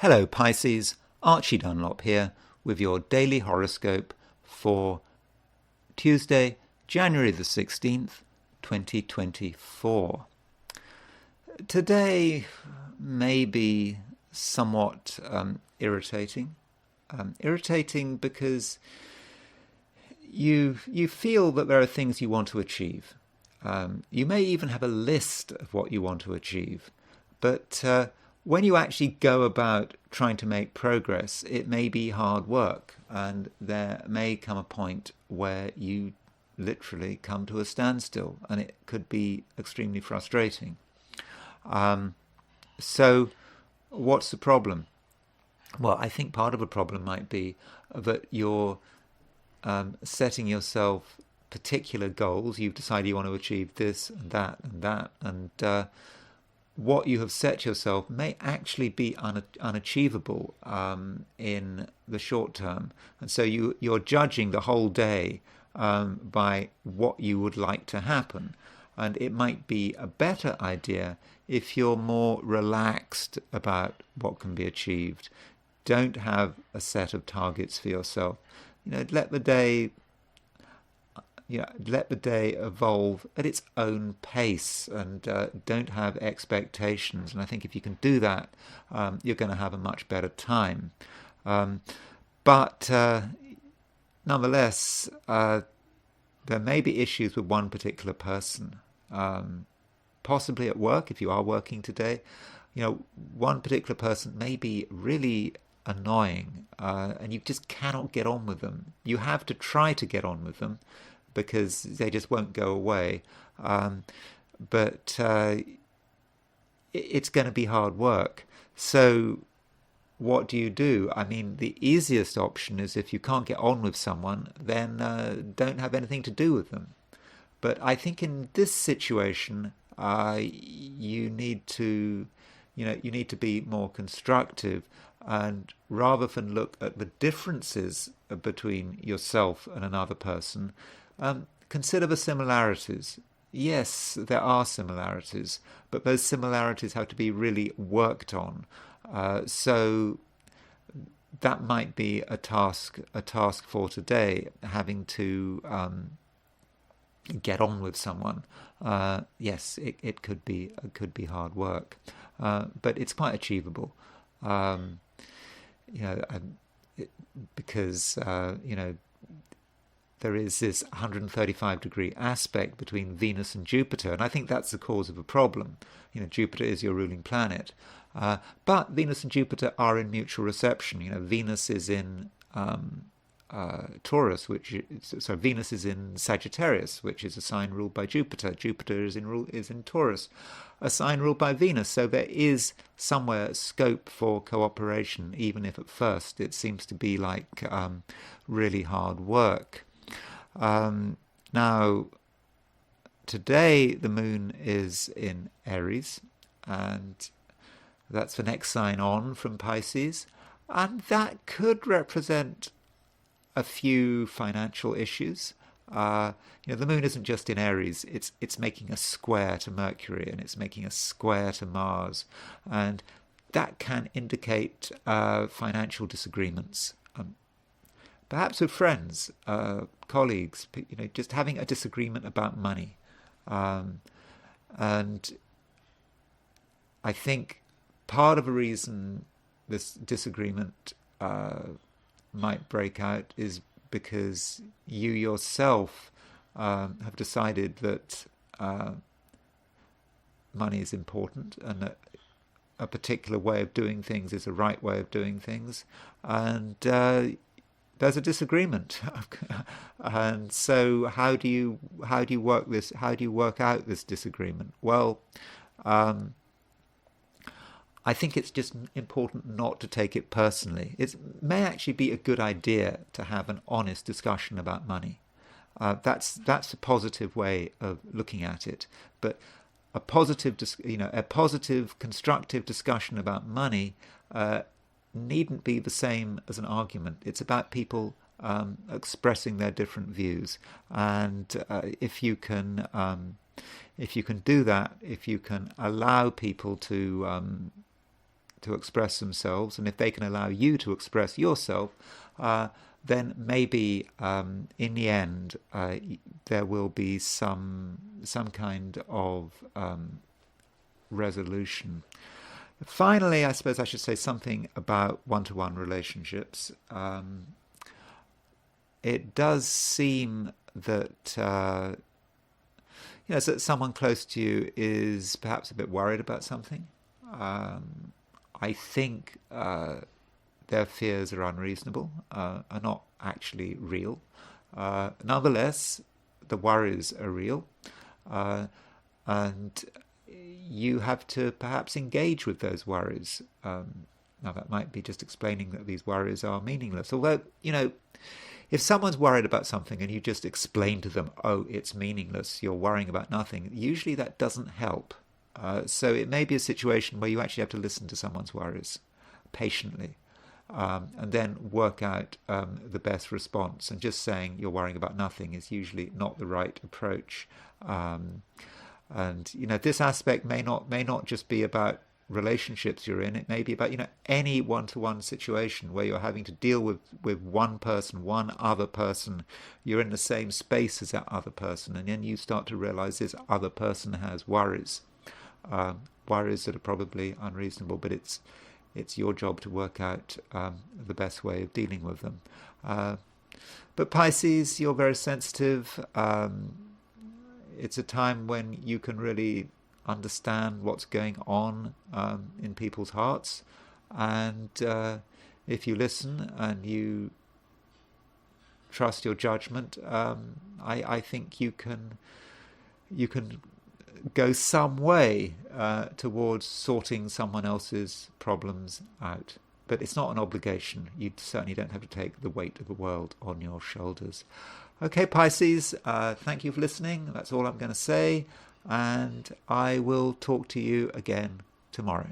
Hello Pisces, Archie Dunlop here with your daily horoscope for Tuesday, January the 16th, 2024. Today may be somewhat irritating. Irritating because you feel that there are things you want to achieve. You may even have a list of what you want to achieve, but when you actually go about trying to make progress, it may be hard work, and there may come a point where you literally come to a standstill, and it could be extremely frustrating. So, what's the problem? Well, I think part of a problem might be that you're setting yourself particular goals. You've decided you want to achieve this and that and that, and what you have set yourself may actually be unachievable in the short term. And so you're judging the whole day by what you would like to happen. And it might be a better idea if you're more relaxed about what can be achieved. Don't have a set of targets for yourself. Let the day evolve at its own pace, and don't have expectations. And I think if you can do that, you're going to have a much better time. But nonetheless, there may be issues with one particular person, possibly at work if you are working today. One particular person may be really annoying, and you just cannot get on with them. You have to try to get on with them, because they just won't go away. But it's going to be hard work. So what do you do? I mean, the easiest option is, if you can't get on with someone, then don't have anything to do with them. But I think in this situation, you need to be more constructive, and rather than look at the differences between yourself and another person, consider the similarities. Yes, there are similarities, but those similarities have to be really worked on. So that might be a task for today, having to get on with someone. Yes, it could be hard work, but it's quite achievable. Because there is this 135-degree aspect between Venus and Jupiter, and I think that's the cause of the problem. Jupiter is your ruling planet, but Venus and Jupiter are in mutual reception. Venus is in Taurus, Venus is in Sagittarius, which is a sign ruled by Jupiter. Jupiter is in Taurus, a sign ruled by Venus. So there is somewhere scope for cooperation, even if at first it seems to be like really hard work. Now, today the moon is in Aries, and that's the next sign on from Pisces, and that could represent a few financial issues. The moon isn't just in Aries; it's making a square to Mercury, and it's making a square to Mars, and that can indicate financial disagreements. Perhaps with friends, colleagues, just having a disagreement about money. And I think part of the reason this disagreement might break out is because you yourself have decided that money is important, and that a particular way of doing things is the right way of doing things. And there's a disagreement, and so how do you work this? How do you work out this disagreement? Well, I think it's just important not to take it personally. It may actually be a good idea to have an honest discussion about money. That's a positive way of looking at it. But a positive, constructive discussion about money needn't be the same as an argument. It's about people expressing their different views, and if you can do that, if you can allow people to to express themselves, and if they can allow you to express yourself, then maybe in the end there will be some kind of resolution. Finally, I suppose I should say something about one-to-one relationships. It does seem that so someone close to you is perhaps a bit worried about something. I think their fears are unreasonable, are not actually real. Nonetheless, the worries are real, and you have to perhaps engage with those worries. Now, that might be just explaining that these worries are meaningless. Although, if someone's worried about something and you just explain to them, oh, it's meaningless, you're worrying about nothing, usually that doesn't help. So it may be a situation where you actually have to listen to someone's worries patiently, and then work out the best response. And just saying you're worrying about nothing is usually not the right approach. And this aspect may not just be about relationships you're in. It may be about any one-to-one situation where you're having to deal with one person, one other person. You're in the same space as that other person, and then you start to realize this other person has worries, worries that are probably unreasonable, but it's your job to work out the best way of dealing with them. But Pisces, you're very sensitive. It's a time when you can really understand what's going on in people's hearts, and if you listen and you trust your judgment, I think you can go some way towards sorting someone else's problems out. But it's not an obligation. You certainly don't have to take the weight of the world on your shoulders. Okay, Pisces, thank you for listening. That's all I'm going to say. And I will talk to you again tomorrow.